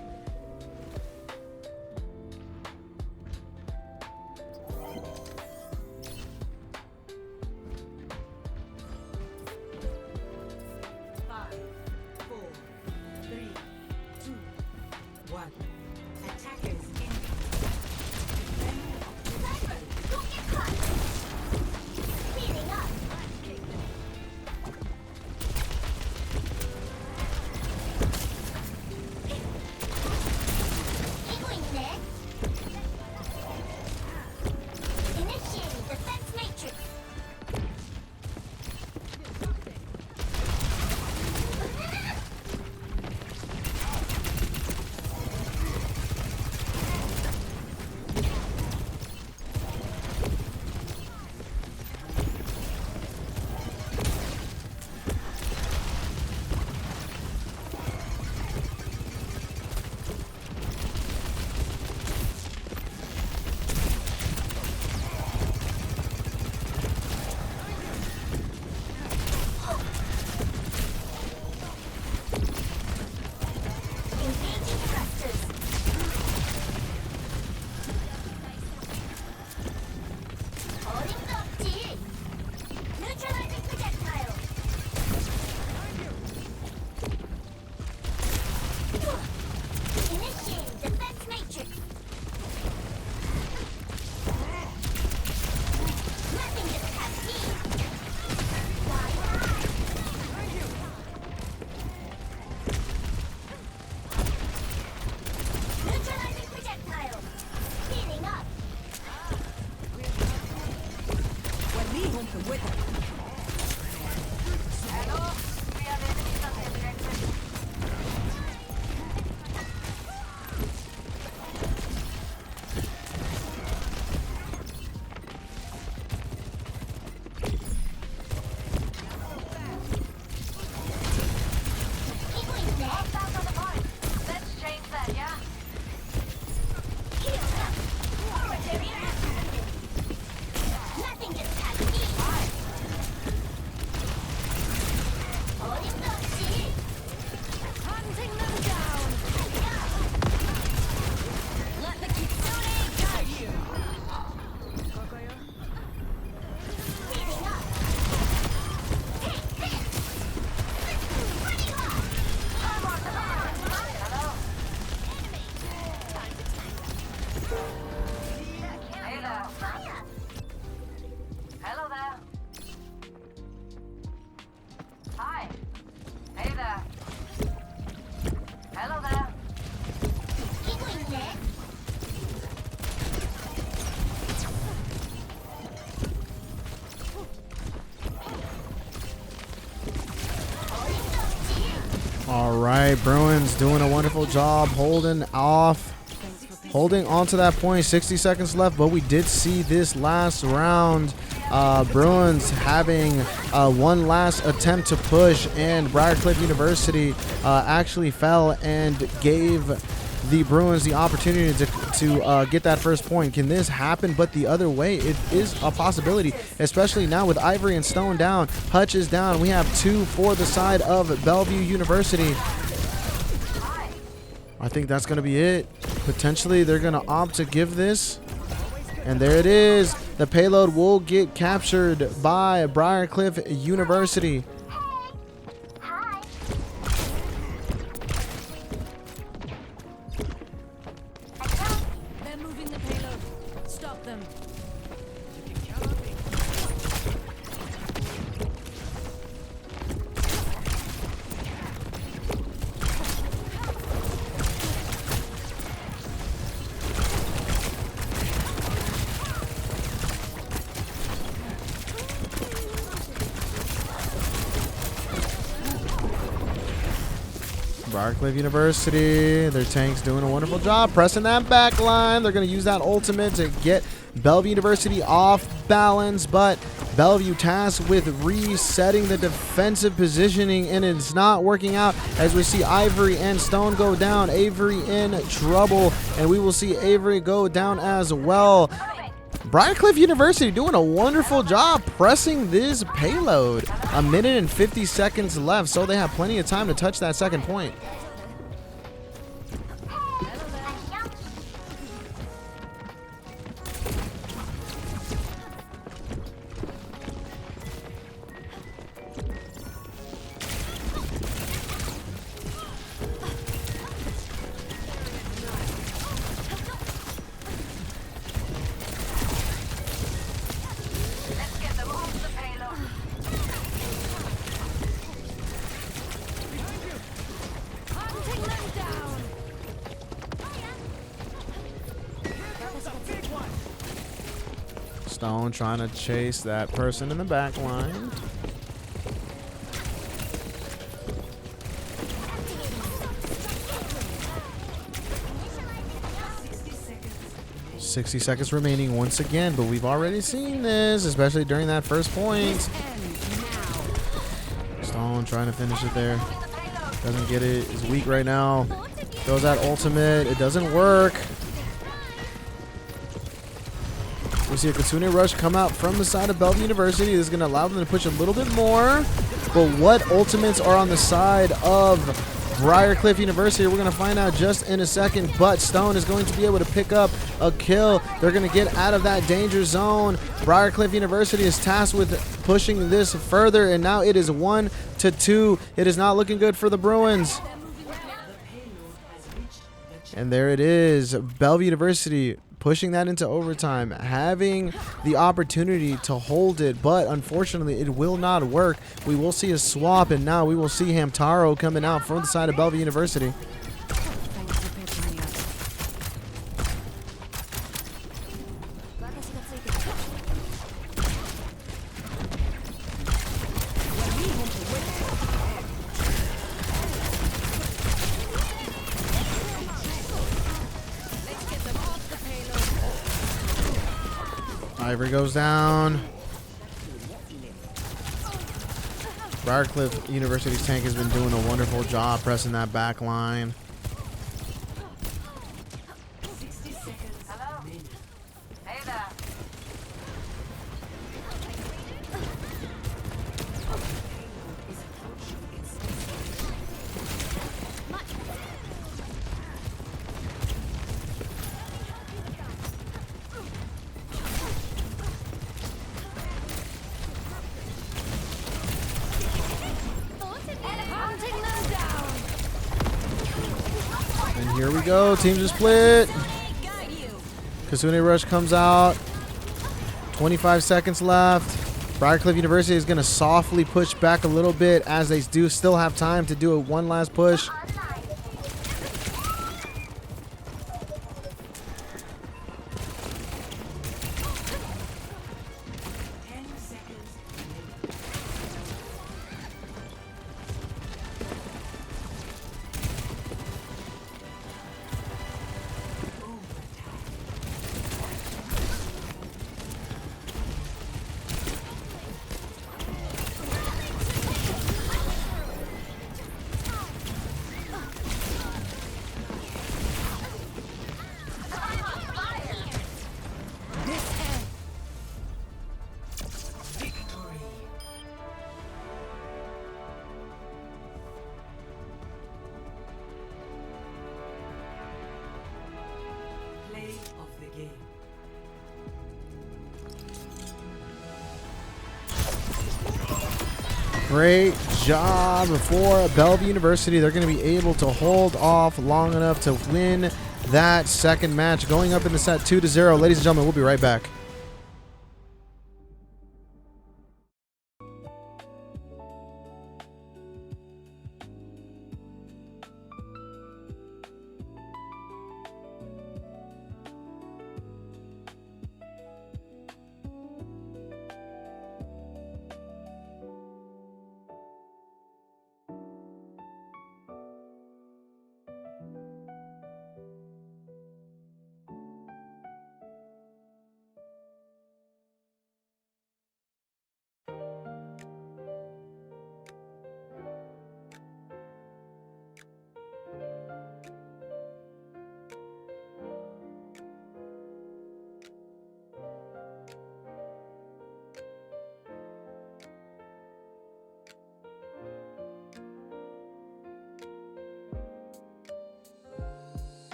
All right, Bruins doing a wonderful job holding on to that point. 60 seconds left, but we did see this last round. Bruins having one last attempt to push, and Briarcliff University actually fell and gave the Bruins the opportunity to get that first point. Can this happen but the other way? It is a possibility, especially now with Ivory and Stone down. Hutch is down. We have 2 for the side of Bellevue University. I think that's going to be it. Potentially, they're going to opt to give this. And there it is. The payload will get captured by Briarcliff University. They're moving the payload. Stop them. Briarcliff University, their tank's doing a wonderful job pressing that back line. They're going to use that ultimate to get Bellevue University off balance, but Bellevue tasked with resetting the defensive positioning, and it's not working out as we see Ivory and Stone go down. Avery in trouble, and we will see Avery go down as well. Briarcliff University doing a wonderful job pressing this payload. 1 minute and 50 seconds left, so they have plenty of time to touch that second point. Stone trying to chase that person in the back line. seconds. 60 seconds remaining once again, but we've already seen this, especially during that first point. Stone trying to finish it there. Doesn't get it. Is weak right now. Throws that ultimate. It doesn't work. We see a Kitsune Rush come out from the side of Bellevue University. This is going to allow them to push a little bit more. But what ultimates are on the side of Briarcliff University? We're going to find out just in a second. But Stone is going to be able to pick up a kill. They're going to get out of that danger zone. Briarcliff University is tasked with pushing this further. And now it is 1-2. It is not looking good for the Bruins. And there it is. Bellevue University pushing that into overtime, having the opportunity to hold it, but unfortunately it will not work. We will see a swap, and now we will see Hamtaro coming out from the side of Bellevue University. Ivory goes down. Briarcliff University's tank has been doing a wonderful job pressing that back line. 60 seconds. remaining. Hey there. Is approaching its destination. Hunting them down. And here we go. Teams are split. Got you. Kitsune Rush comes out. 25 seconds left. Briarcliff University is going to softly push back a little bit as they do still have time to do a one last push. game. Great job for Bellevue University. They're going to be able to hold off long enough to win that second match, going up in the set 2-0. Ladies and gentlemen, we'll be right back.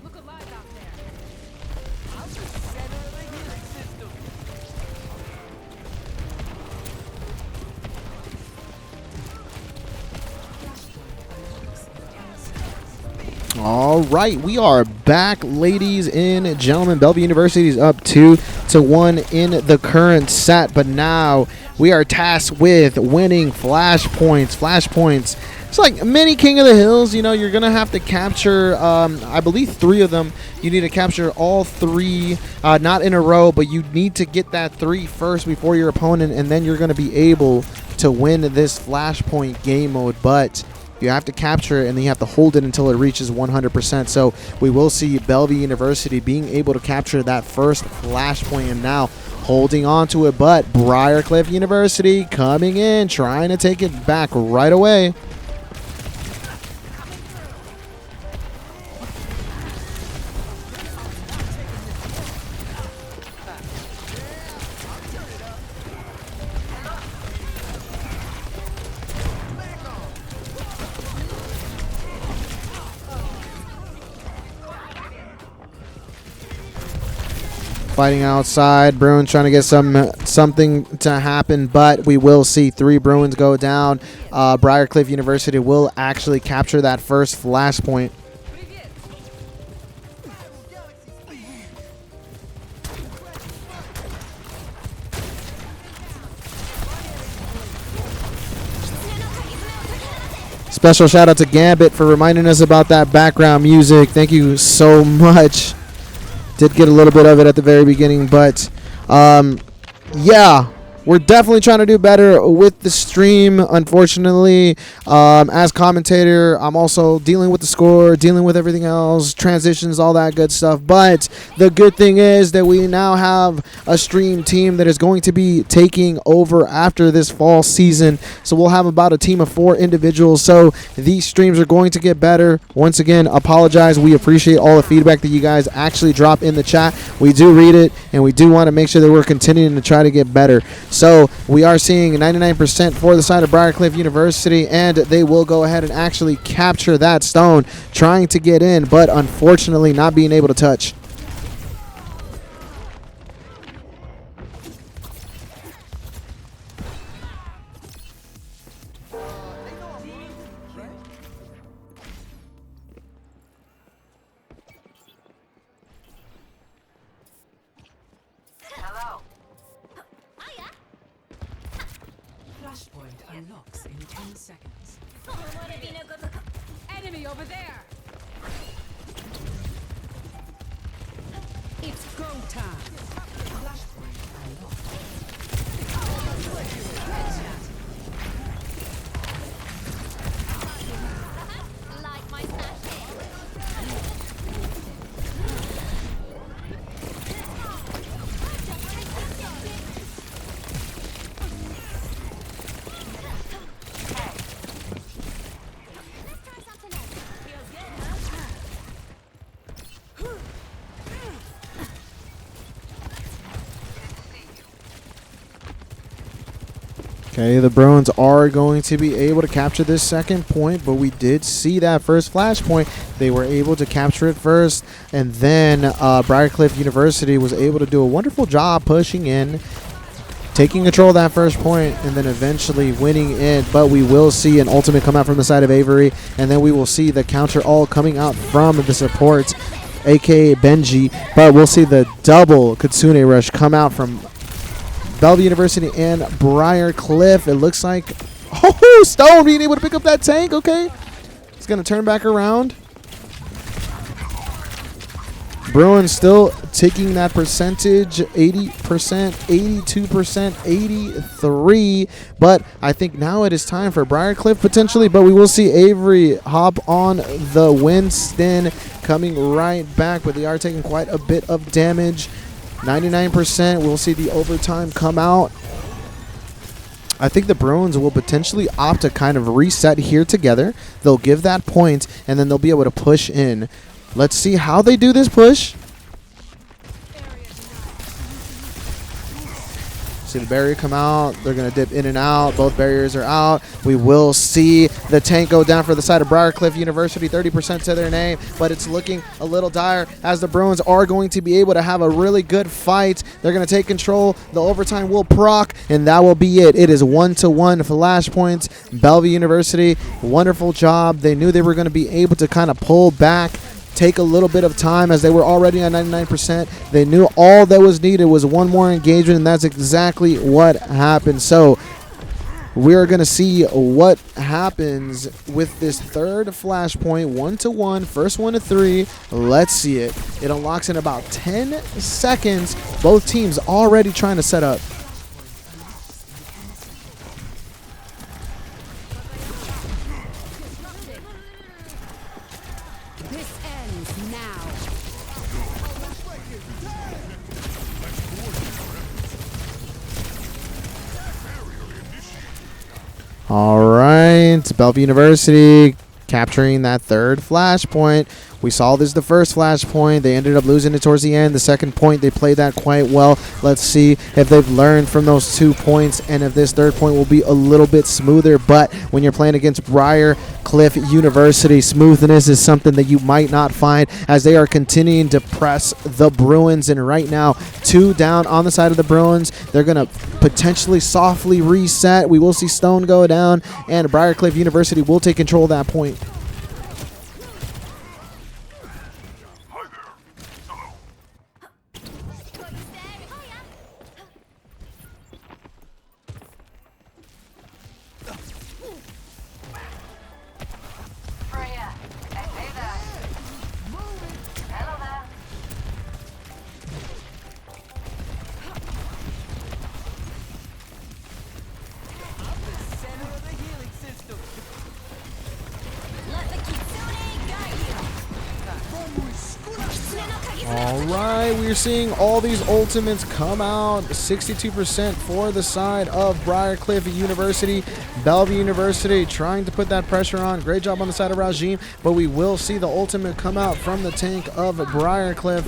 Look alive out there. All right, we are back, ladies and gentlemen. Bellevue University is up 2-1 in the current set, but now we are tasked with winning flashpoints. Flashpoints. It's like mini King of the Hills. You know, you're gonna have to capture, I believe, 3 of them. You need to capture all 3, not in a row, but you need to get that 3 first before your opponent, and then you're gonna be able to win this flashpoint game mode. But you have to capture it, and then you have to hold it until it reaches 100%. So we will see Bellevue University being able to capture that first flashpoint, and now holding on to it. But Briar University coming in, trying to take it back right away. Fighting outside, Bruins trying to get something to happen, but we will see 3 Bruins go down. Briar University will actually capture that first flashpoint. Special shout out to Gambit for reminding us about that background music. Thank you so much. Did get a little bit of it at the very beginning, but yeah, we're definitely trying to do better with the stream. Unfortunately, as commentator, I'm also dealing with the score, dealing with everything else, transitions, all that good stuff. But the good thing is that we now have a stream team that is going to be taking over after this fall season. So we'll have about a team of 4 individuals. So these streams are going to get better. Once again, apologize. We appreciate all the feedback that you guys actually drop in the chat. We do read it, and we do want to make sure that we're continuing to try to get better. So we are seeing 99% for the side of Briar University, and they will go ahead and actually capture that stone, trying to get in, but unfortunately not being able to touch. Flashpoint unlocks in 10 seconds. Enemy over there. It's go time. Flashpoint unlocked. Like my stash Okay, the Bruins are going to be able to capture this second point, but we did see that first flashpoint. They were able to capture it first, and then Briar University was able to do a wonderful job pushing in, taking control of that first point, and then eventually winning it. But we will see an ultimate come out from the side of Avery, and then we will see the counter all coming out from the supports, aka Benji. But we'll see the double Kitsune Rush come out from Bellevue University and Briar Cliff. It looks like, oh, Stone being able to pick up that tank. Okay, it's going to turn back around. Bruins still taking that percentage, 80%, 82%, 83%. But I think now it is time for Briar Cliff potentially. But we will see Avery hop on the Winston coming right back. But they are taking quite a bit of damage. 99%. We'll see the overtime come out. I think the Bruins will potentially opt to kind of reset here together. They'll give that point, and then they'll be able to push in. Let's see how they do this push. See the barrier come out. They're going to dip in and out. Both barriers are out. We will see the tank go down for the side of Briarcliff University, 30% to their name, but it's looking a little dire as the Bruins are going to be able to have a really good fight. They're going to take control. The overtime will proc, and that will be it. It is 1-1 flashpoints. Bellevue University, wonderful job. They knew they were going to be able to kind of pull back, take a little bit of time as they were already on 99%. They knew all that was needed was one more engagement, and that's exactly what happened. So we're going to see what happens with this third flashpoint. 1-1, first one to 3. Let's see it. It unlocks in about 10 seconds. Both teams already trying to set up. This ends now. All right, Bellevue University capturing that third flashpoint. We saw this the first flashpoint. They ended up losing it towards the end. The second point, they played that quite well. Let's see if they've learned from those 2 points and if this third point will be a little bit smoother. But when you're playing against Briarcliff University, smoothness is something that you might not find as they are continuing to press the Bruins. And right now, 2 down on the side of the Bruins. They're going to potentially softly reset. We will see Stone go down, and Briarcliff University will take control of that point. Briar, hey there. Hello there. Center of the healing system. Let the Kitsune guide you. All right, we're seeing all these ultimates come out. 62% for the side of Briarcliff University. Bellevue University trying to put that pressure on. Great job on the side of Rajim, but we will see the ultimate come out from the tank of Briarcliff.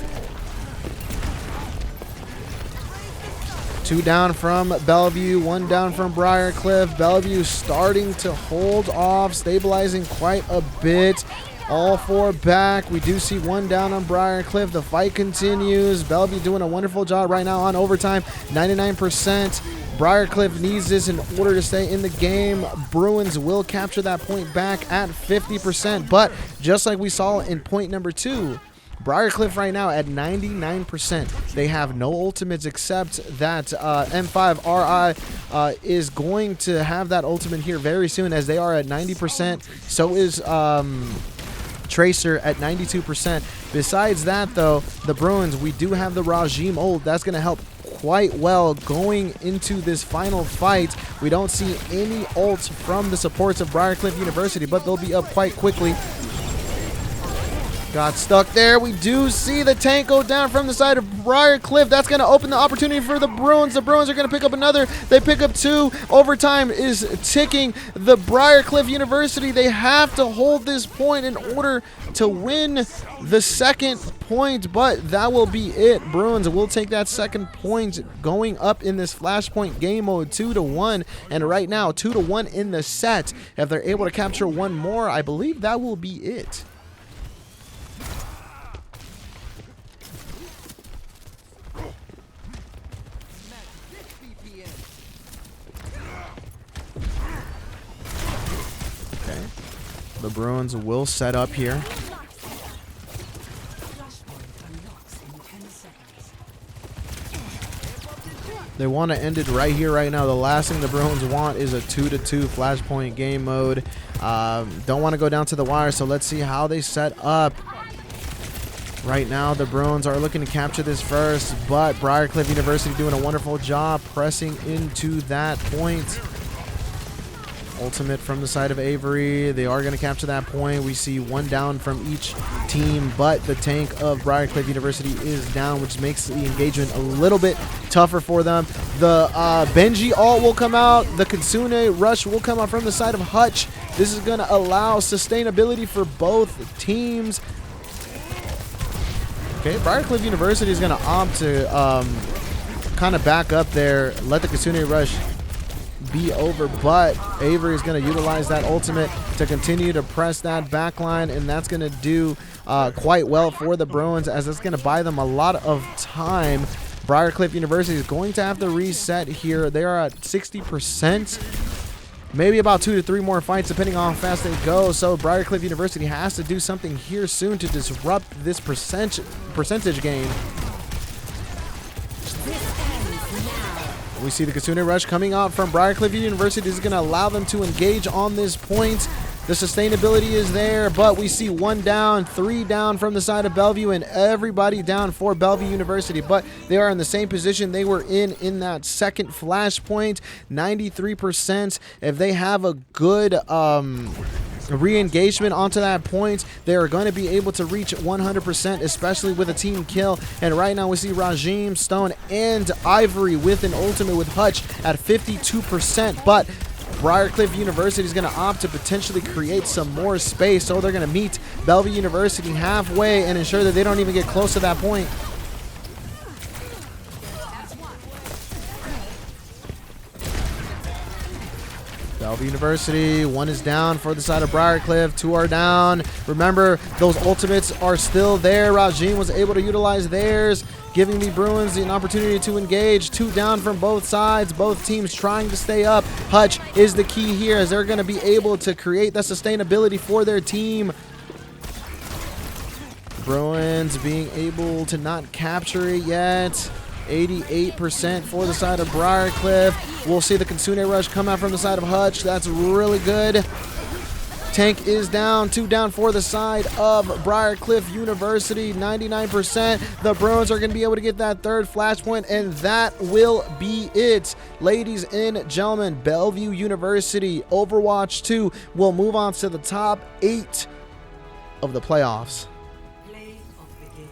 2 down from Bellevue, 1 down from Briarcliff. Bellevue starting to hold off, stabilizing quite a bit. All 4 back. We do see 1 down on Briarcliff. The fight continues. Bellevue doing a wonderful job right now on overtime, 99%. Briarcliff needs this in order to stay in the game. Bruins will capture that point back at 50%. But just like we saw in point number 2, Briarcliff right now at 99%. They have no ultimates except that M5RI is going to have that ultimate here very soon as they are at 90%. So is Tracer at 92%. Besides that, though, the Bruins, we do have the Rajim ult. That's going to help quite well going into this final fight. We don't see any ults from the supports of Briarcliff University, but they'll be up quite quickly. Got stuck there. We do see the tank go down from the side of Briarcliff. That's going to open the opportunity for the Bruins. The Bruins are going to pick up another. They pick up 2. Overtime is ticking. The Briarcliff University, they have to hold this point in order to win the second point, but that will be it. Bruins will take that second point going up in this flashpoint game mode 2-1, and right now 2-1 in the set. If they're able to capture 1 more, I believe that will be it. The Bruins will set up here. Flashpoint unlocks in 10 seconds. They want to end it right here, right now. The last thing the Bruins want is a 2-2 flashpoint game mode. Don't want to go down to the wire, so let's see how they set up. Right now, the Bruins are looking to capture this first, but Briarcliff University doing a wonderful job pressing into that point. Ultimate from the side of Avery. They are going to capture that point. We see 1 down from each team, but the tank of Briarcliff University is down, which makes the engagement a little bit tougher for them. The Benji ult will come out. The Kitsune rush will come out from the side of Hutch. This is going to allow sustainability for both teams. Okay, Briarcliff University is going to opt to kind of back up there, let the Kitsune Rush be over, but Avery is going to utilize that ultimate to continue to press that back line, and that's going to do quite well for the Bruins, as it's going to buy them a lot of time. Briarcliff University is going to have to reset here. They are at 60%. Maybe about 2 to 3 more fights depending on how fast they go. So Briarcliff University has to do something here soon to disrupt this percentage gain. We see the Kitsune Rush coming out from Briarcliff University. This is going to allow them to engage on this point. The sustainability is there, but we see 1 down, 3 down from the side of Bellevue, and everybody down for Bellevue University. But they are in the same position they were in that second flashpoint, 93%. If they have a good re-engagement onto that point, they are going to be able to reach 100%, especially with a team kill. And right now we see Rajim, Stone, and Ivory with an ultimate with Hutch at 52%. But Briarcliff University is going to opt to potentially create some more space, so they're going to meet Bellevue University halfway and ensure that they don't even get close to that point. Bellevue University, 1 is down for the side of Briarcliff, 2 are down. Remember, those ultimates are still there. Rajim was able to utilize theirs, giving the Bruins an opportunity to engage. 2 down from both sides, both teams trying to stay up. Hutch is the key here, as they're going to be able to create that sustainability for their team. Bruins being able to not capture it yet. 88% for the side of Briarcliff. We'll see the Kitsune Rush come out from the side of Hutch. That's really good. Tank is down, 2 down for the side of Briarcliff University, 99%. The Bruins are going to be able to get that 3rd flashpoint, and that will be it. Ladies and gentlemen, Bellevue University, Overwatch 2 will move on to the top 8 of the playoffs. Play of the game.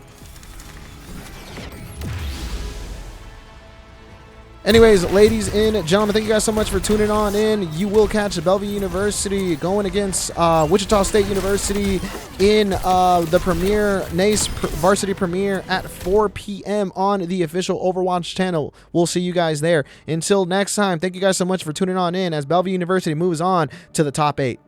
Anyways, ladies and gentlemen, thank you guys so much for tuning on in. You will catch Bellevue University going against Wichita State University in the Premier NACE Varsity Premiere at 4 p.m. on the official Overwatch channel. We'll see you guys there. Until next time, thank you guys so much for tuning on in as Bellevue University moves on to the top 8.